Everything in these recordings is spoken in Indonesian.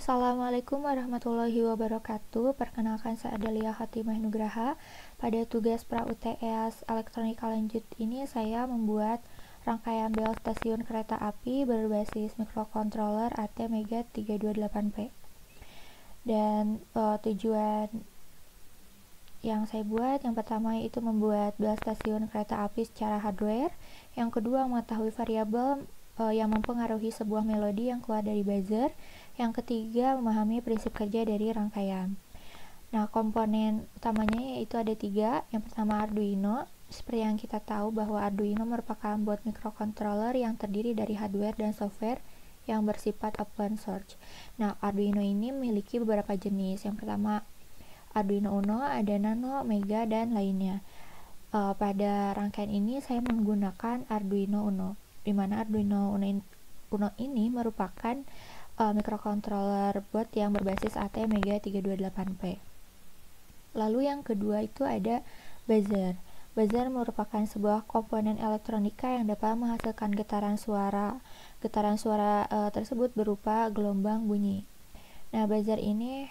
Assalamualaikum warahmatullahi wabarakatuh. Perkenalkan, saya Adalia Hatimah Nugraha. Pada tugas pra-UTS elektronika lanjut ini saya membuat rangkaian bel stasiun kereta api berbasis microcontroller ATmega 328P. Dan tujuan yang saya buat, yang pertama yaitu membuat bel stasiun kereta api secara hardware. Yang kedua, mengetahui variabel yang mempengaruhi sebuah melodi yang keluar dari buzzer. Yang ketiga, memahami prinsip kerja dari rangkaian. Nah, komponen utamanya yaitu ada 3. Yang pertama, Arduino. Seperti yang kita tahu bahwa Arduino merupakan board microcontroller yang terdiri dari hardware dan software yang bersifat open source. Nah, Arduino ini memiliki beberapa jenis. Yang pertama, Arduino Uno, ada Nano, Mega, dan lainnya. Pada rangkaian ini saya menggunakan Arduino Uno, di mana Arduino Uno ini merupakan microcontroller board yang berbasis ATmega 328P. Lalu yang kedua itu ada buzzer. Buzzer merupakan sebuah komponen elektronika yang dapat menghasilkan getaran suara. Getaran suara tersebut berupa gelombang bunyi. Nah, buzzer ini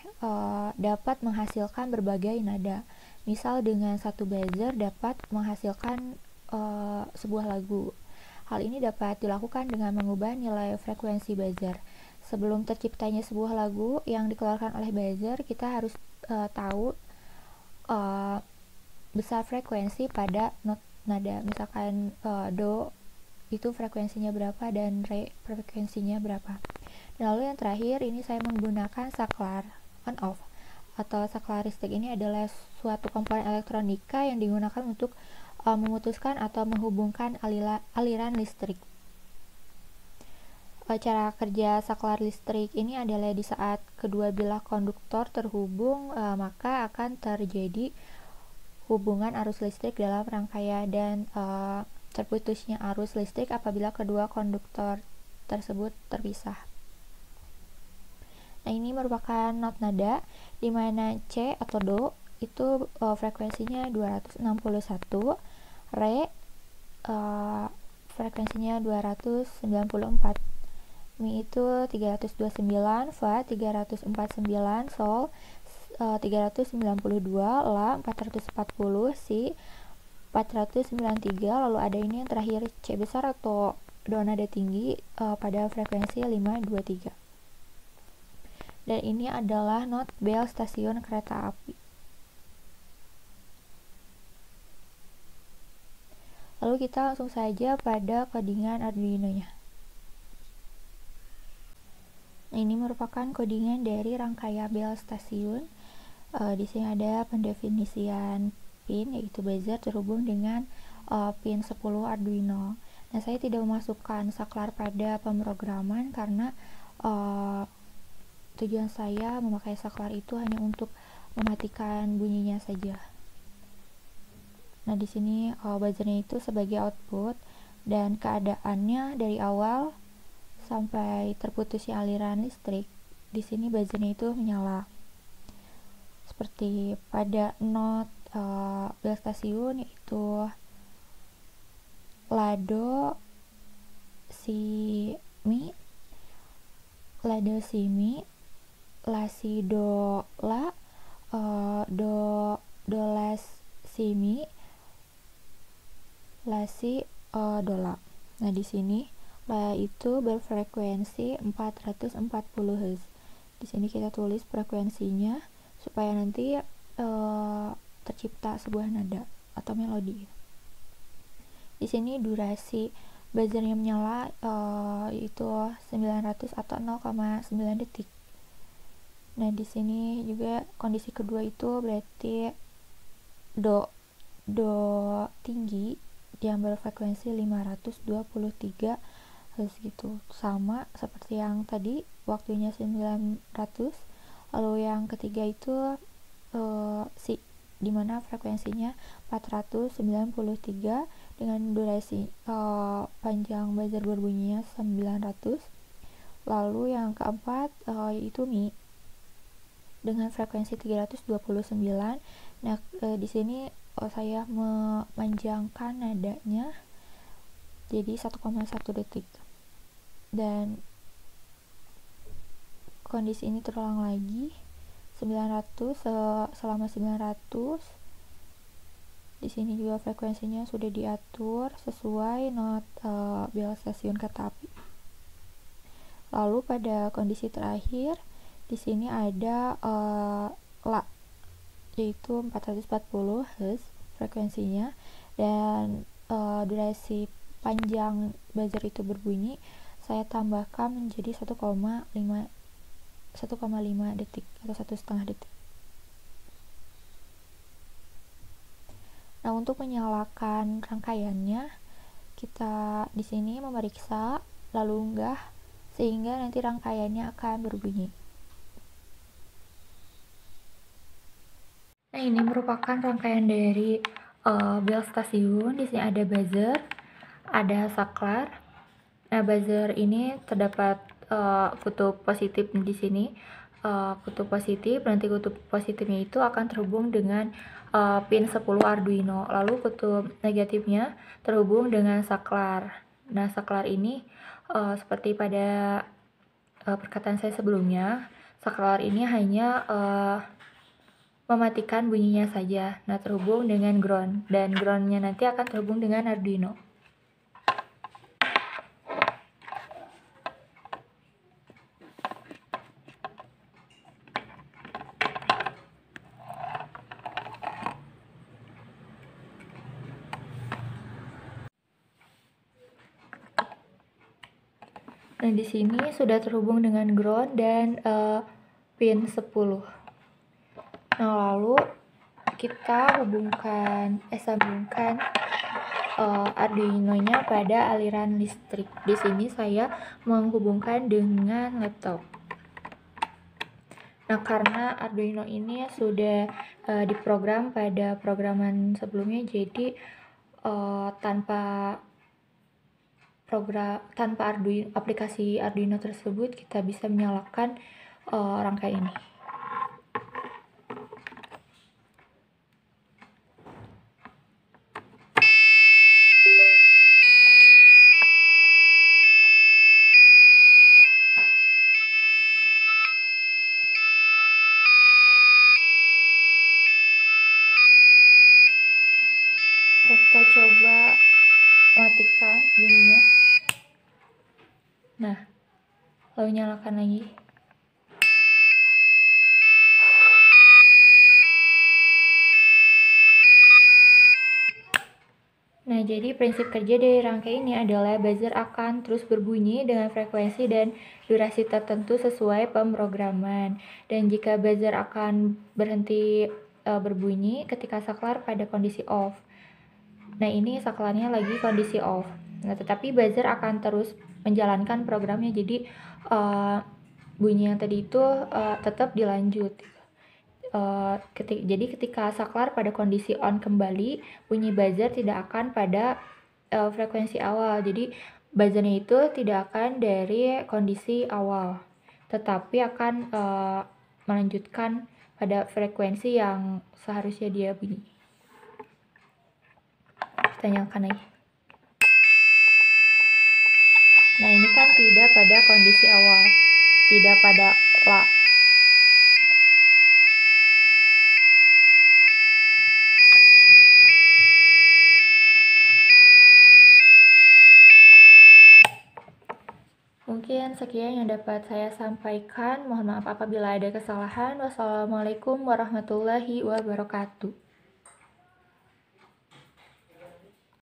dapat menghasilkan berbagai nada. Misal dengan satu buzzer dapat menghasilkan sebuah lagu. Hal ini dapat dilakukan dengan mengubah nilai frekuensi buzzer. Sebelum terciptanya sebuah lagu yang dikeluarkan oleh buzzer, kita harus tahu besar frekuensi pada not nada. Misalkan do itu frekuensinya berapa dan re frekuensinya berapa. Lalu yang terakhir ini saya menggunakan saklar on off atau saklaristik. Ini adalah suatu komponen elektronika yang digunakan untuk memutuskan atau menghubungkan aliran listrik. Cara kerja saklar listrik ini adalah di saat kedua bilah konduktor terhubung, maka akan terjadi hubungan arus listrik dalam rangkaian dan terputusnya arus listrik apabila kedua konduktor tersebut terpisah. Nah, ini merupakan not nada di mana C atau do itu frekuensinya 261, re frekuensinya 294, mi itu 329, fa 349, sol 392, la 440, si 493. Lalu ada ini yang terakhir C besar atau do nada tinggi pada frekuensi 523. Dan ini adalah not bel stasiun kereta api. Lalu kita langsung saja pada codingan Arduino-nya. Nah, ini merupakan codingan dari rangkaian bel stasiun. Di sini ada pendefinisian pin, yaitu buzzer terhubung dengan pin 10 Arduino. Nah, saya tidak memasukkan saklar pada pemrograman karena tujuan saya memakai saklar itu hanya untuk mematikan bunyinya saja. Nah, di sini buzzernya itu sebagai output dan keadaannya dari awal sampai terputusnya aliran listrik. Di sini buzzernya itu menyala. Seperti pada not bel stasiun yaitu lado si mi, lado si mi, la si do la, do la si mi, la si do la. Nah, di sini la itu berfrekuensi 440 Hz. Di sini kita tulis frekuensinya supaya nanti tercipta sebuah nada atau melodi. Di sini durasi buzzernya menyala yaitu 900 atau 0,9 detik. Nah, di sini juga kondisi kedua itu berarti do tinggi yang berfrekuensi 523 Hz gitu. Sama seperti yang tadi, waktunya 900. Lalu yang ketiga itu si, dimana frekuensinya 493 dengan durasi panjang buzzer berbunyinya 900. Lalu yang keempat yaitu mi dengan frekuensi 329. Nah, di sini saya memanjangkan nadanya jadi 1,1 detik. Dan kondisi ini terulang lagi 900 selama 900. Di sini juga frekuensinya sudah diatur sesuai not bel stasiun kereta api. Lalu pada kondisi terakhir di sini ada La, yaitu 440 Hz frekuensinya, dan durasi panjang buzzer itu berbunyi saya tambahkan menjadi 1,5 detik atau 1,5 detik. Nah, untuk menyalakan rangkaiannya, kita di sini memeriksa lalu unggah sehingga nanti rangkaiannya akan berbunyi. Nah, ini merupakan rangkaian dari bel stasiun. Di sini ada buzzer, ada saklar. Nah, buzzer ini terdapat kutub positif di sini. Kutub positif, nanti kutub positifnya itu akan terhubung dengan pin 10 Arduino. Lalu kutub negatifnya terhubung dengan saklar. Nah, saklar ini seperti pada perkataan saya sebelumnya, saklar ini hanya mematikan bunyinya saja. Nah, terhubung dengan ground, dan groundnya nanti akan terhubung dengan Arduino. Nah, di sini sudah terhubung dengan ground dan pin 10. Nah, lalu kita sambungkan Arduino-nya pada aliran listrik. Di sini saya menghubungkan dengan laptop. Nah, karena Arduino ini sudah diprogram pada programan sebelumnya, jadi tanpa aplikasi Arduino tersebut kita bisa menyalakan rangkaian ini. Kita coba matikan bunyinya. Nah, lalu nyalakan lagi. Nah, jadi prinsip kerja dari rangkai ini adalah buzzer akan terus berbunyi dengan frekuensi dan durasi tertentu sesuai pemrograman. Dan jika buzzer akan berhenti berbunyi ketika saklar pada kondisi off. Nah, ini saklarnya lagi kondisi off. Nah, tetapi buzzer akan terus menjalankan programnya, jadi bunyi yang tadi itu tetap dilanjut. Jadi ketika saklar pada kondisi on kembali, bunyi buzzer tidak akan pada frekuensi awal. Jadi buzzernya itu tidak akan dari kondisi awal, tetapi akan melanjutkan pada frekuensi yang seharusnya dia bunyi. Kita nyalakan lagi. Nah, ini kan tidak pada kondisi awal, tidak pada La. Mungkin sekian yang dapat saya sampaikan. Mohon maaf apabila ada kesalahan. Wassalamualaikum warahmatullahi wabarakatuh.